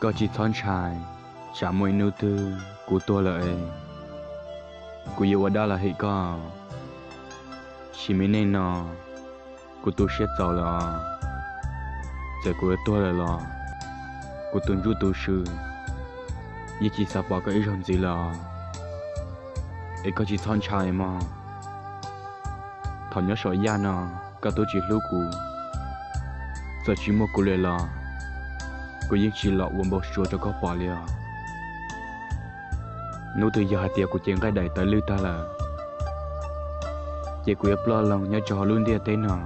có chỉ thon trai chả môi nụ tư của tôi là của yêu ở đó là hệ có chỉ mấy nên nó của tôi sẽ giàu là giờ của tôi là của tôi rút tôi sư như chỉ sợ bỏ cái rồng gì là có chỉ thon trai mà thằng nhớ sợ ya nó cả tôi chỉ lúc của giờ chỉ một cô lệ là cô yên chỉ lọ uống bò chua cho có bỏ liền nô từ giờ tiệc của chuyện cái đại tới lưu ta là chị của em lo lòng nhớ cho luôn đi tên nào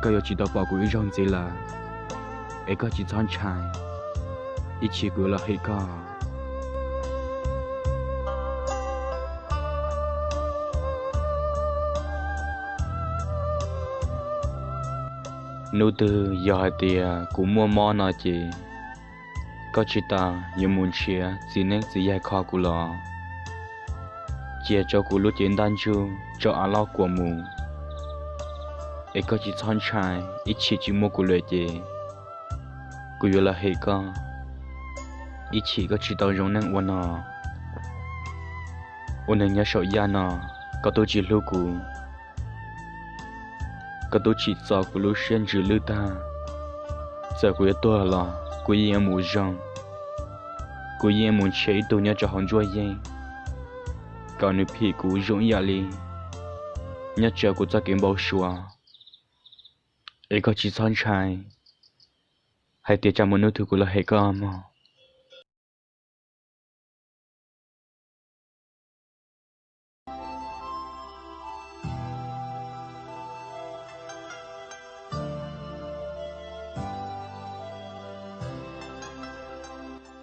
cái giờ chỉ đọc bảo của rong gì là có chỉ thon trai ít chỉ của là hay có nô từ giờ tiệc cũng mua món nào chị có chỉ ta như muốn chia chỉ nên chỉ dạy khó của lo chia cho của lúc chiến đan chu cho ăn lo của mù có chỉ thon trai ít chỉ mua của lệ chị của là hệ con ít chỉ có chỉ tao giống năng quan nó ôn nhớ sợ ya nó có tôi chỉ lưu của có tôi chỉ sợ của lúc xuyên trừ lưu ta giờ của tôi là của em muốn rong của em muốn chơi tôi nhớ cho họ vui vậy còn nếu phi của giống ya li nhớ chờ của ta kiếm bao xua có chỉ thon trai hay tiệt trong một nơi thứ của là hệ con mà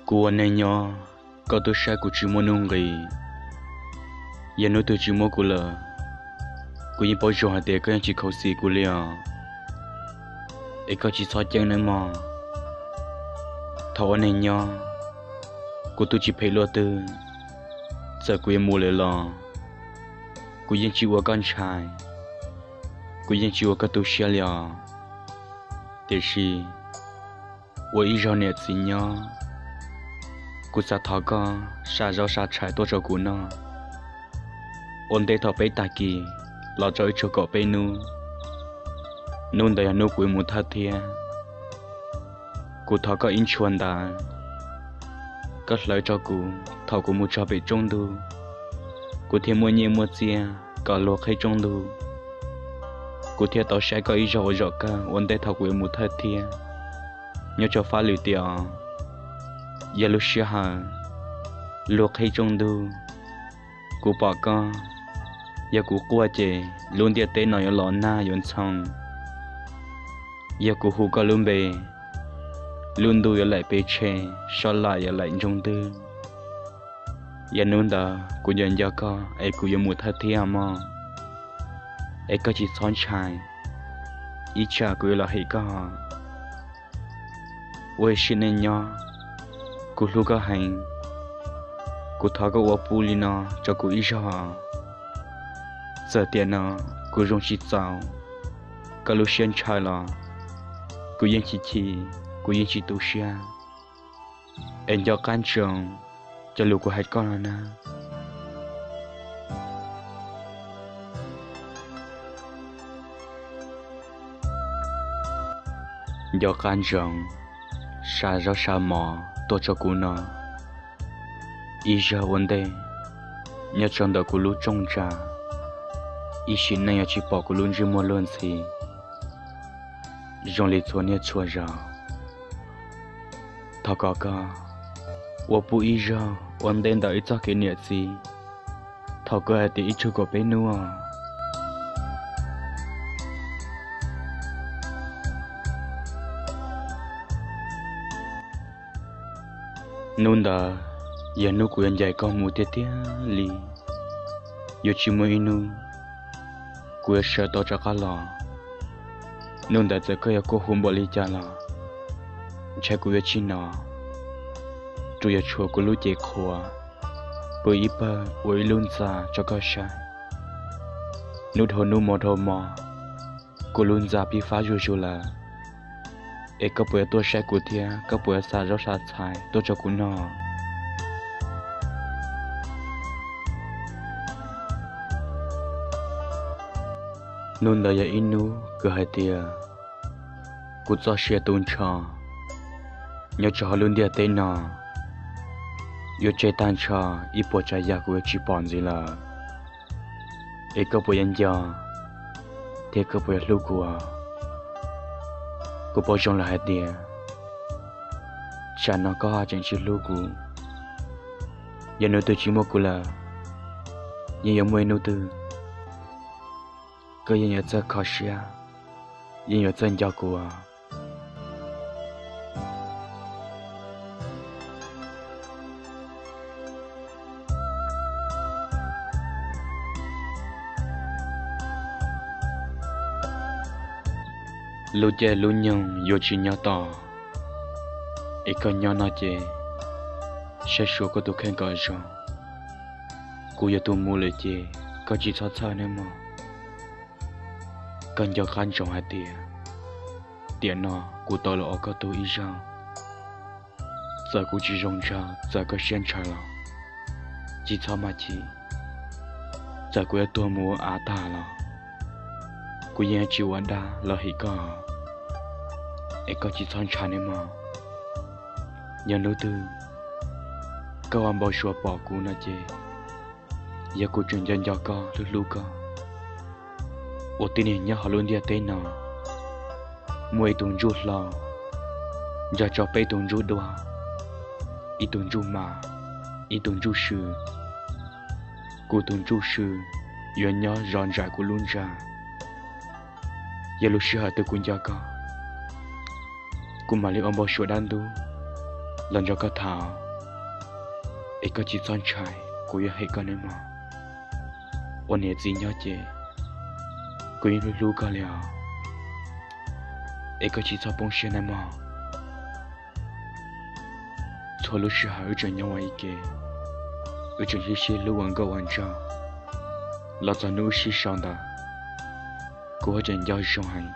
của anh ấy nhỏ có tôi sai của chỉ muốn nông người giờ nói tôi chỉ muốn của là của những bao giờ hạt tiệt cái chỉ khẩu xì của liền có chỉ so chân nữa mà thầu anh ấy nhỏ của tôi chỉ phải lo từ giờ của em mua lại lo của những chiều con trai của những chiều các tôi xe liền để gì我一绕年子呢，กูจะทอก็ชาเราชาชายตัวเจ้ากูเนาะวันเดทอไปตากีเราจะอีกก็ไปนู่นแต่ยังนู่กูมุทัดเทียกูทอก็อินชวนดาก็เลยเจ้ากูทอกูมุชอบไปจงดูกูเทียมัวเยี่ยมัวเจียก็ลวกให้จงดูกูเทียต่อใช้ก็อีรอก็วันเดทอกูมุทัดเทียnhớ cho phá lưỡi tiệt, giờ lúc xưa hà, luộc hay trong đu, cụ bỏ con, giờ cụ qua chè, luôn tiệt tên nói lon na yon xong, giờ cụ hú có luôn bề, luôn đu giờ lại bề chè, xóa lại giờ lại trong tư, giờ nôn đó, cụ nhận giờ co, cụ giờ một thắt thiê mà, có chỉ son trai, ít cha cụ là hay co. Ôi xin nên nhớ, cô lúc có hành, cô tháo cái áo bù li nó cho cô ít cho giờ tiền nó cô dùng chỉ giàu, cái lúc xuyên trái là cô yên chỉ, cô yên chỉ tu sửa, em cho can trường, cho lúc cô hết con rồi nè, do can trường xa ra xa mò tôi cho cô nó ý giờ vấn đề nhớ trong đó cô lúc trong trà ý xin này chỉ bỏ cô luôn chỉ mua luôn thì dùng lịch thuần nhớ chua ra thọ có我不意着vấn đề đó ít cho cái nhớ gì thọ có thì ít cho có bên nữa nôn đó giờ nô của anh dạy con mua tiệt li giờ chỉ mua inu của sợ to cho cá lò nôn đã giờ cái cô hôm bỏ đi cha lò cha của chị nó tụi chùa của lũ trẻ khua bởi ít ba bởi luôn già cho có sai nút hồ nô mò của luôn già bị phá rồi là ê có bữa tôi sẽ cụ thia có bữa xa rau xa xài tôi cho cụ nọ nun đời inu cứ hai tia cụ cho xe tôn cho nhớ cho luôn dia tên nọ yêu chơi tan cho ít bộ trái giặc của chỉ bọn gì là ê có bữa ăn giờ thế có bữa lúc của cô bảo trong là hai tia chả nó có chẳng chỉ lúc của giờ nói tôi chỉ một cô là nhưng giờ mới nói từ cái gì giờ khó xia nhưng giờ chân giáo của lu chơi lu nhung vô chỉ nhau tỏ ít con nhau nói chơi sẽ số có tụ khen gọi rồi cô giờ tụ mua lời chơi có chỉ sao sao nữa mà cần cho khăn trong hai tiền nó cô tôi là có tụ ý rằng giờ cô chỉ rong ra giờ có xem trái了chỉ sao mà chỉ giờ cô tôi mua á ta了cô yên chịu ăn đa là hỉ cả ấy có chỉ son trà nên mà nhà nấu từ câu ăn bao xua bỏ cô na chê giờ cô chuyển dân cho co lúc lúc co ô tin này nhớ họ luôn đi tên nào mùi tuần rút lò giờ cho bé tuần rút đua ít tuần rút mà ít tuần rút sư cô tuần rút sư giờ nhớ ròn rải của luôn ra giờ lúc xưa tôi cũng cho co cô mà liệu ông bao sủa đan tu lần cho có thảo ấy có chỉ son trái cô yêu hay con em mà ôn nhẹ gì nhớ chê cô yêu lu có liao ấy có chỉ sao bông xuyên em mà thôi lúc xưa ở trên nhau ấy kì ở trên cái xe lưu quảng cáo ăn cho là cho nữ sĩ sang đó cô ở trên giao song hành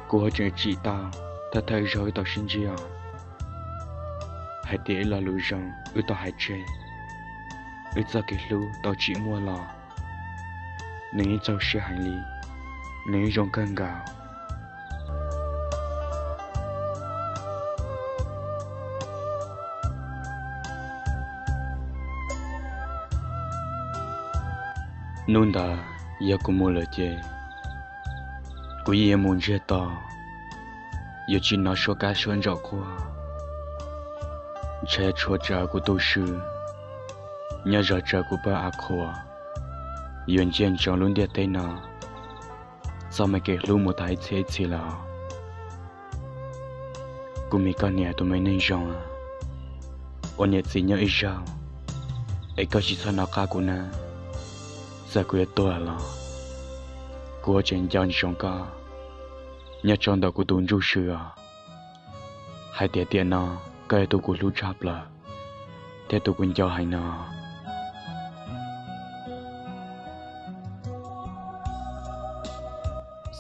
cô ở trên chỉ ta ta thấy rồi ta sinh ra hãy để là lối rằng ở ta hãy chơi ở ra cái lối ta chỉ mua là nếu cháu sẽ hành lý nếu dùng cân gạo nôn đã giờ cũng mua lời chơi cô yên muốn chơi to giờ chỉ nói số cá xuân rõ qua chơi chua trà của tôi sư nhớ rõ trà của bà ác hoa yên trên trong luôn địa tây nào sao mà kể luôn một thái thế chỉ là cô mi con nhà tụi mình nên rong à ôn nhật gì nhớ ít sao ấy có chỉ sao nào cả của na giờ cô tôi là cô trên chân trong cả nhà trong đó của tôi rú sữa hai tiền tiền nó cái tôi của lũ chắp là thế tôi cũng cho hai nó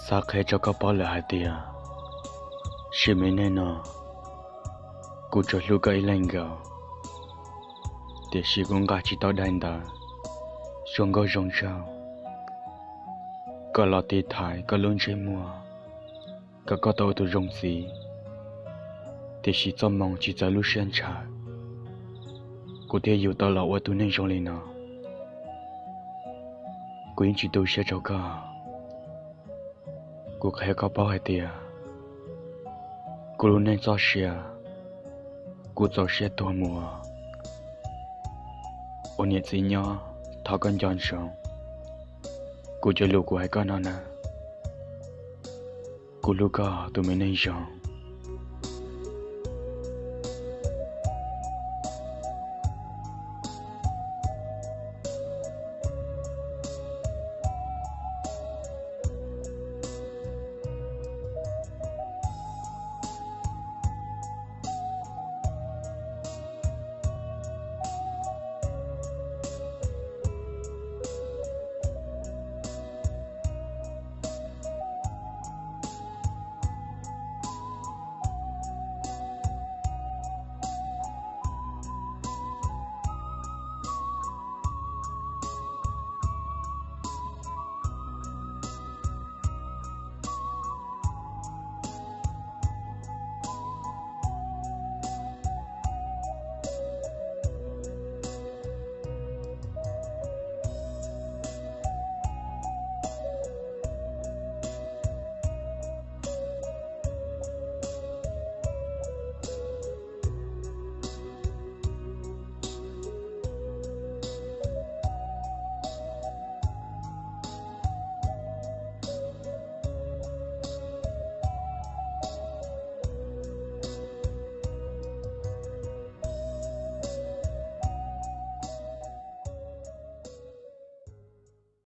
sao khi cho các bao là hai tiền chỉ mấy nên nó cô cho lũ cái lên gạo để chỉ cũng cả chỉ tao đánh đó xong có rong sao có lọ tê thái có luôn chơi mua có tàu từ rong xí thì chỉ cho mong chỉ cho lúc sáng trả cô thấy yêu tao lọ tôi nên rong lên nó cô chỉ tôi sẽ cho cô khai có bao hai tiền cô luôn nên cho xe cô cho xe tôi mua ôn nhật gì nhỏ thọ con chọn sống cô cho lũ của hai con nó nè cô lũ có tụi mình nên sống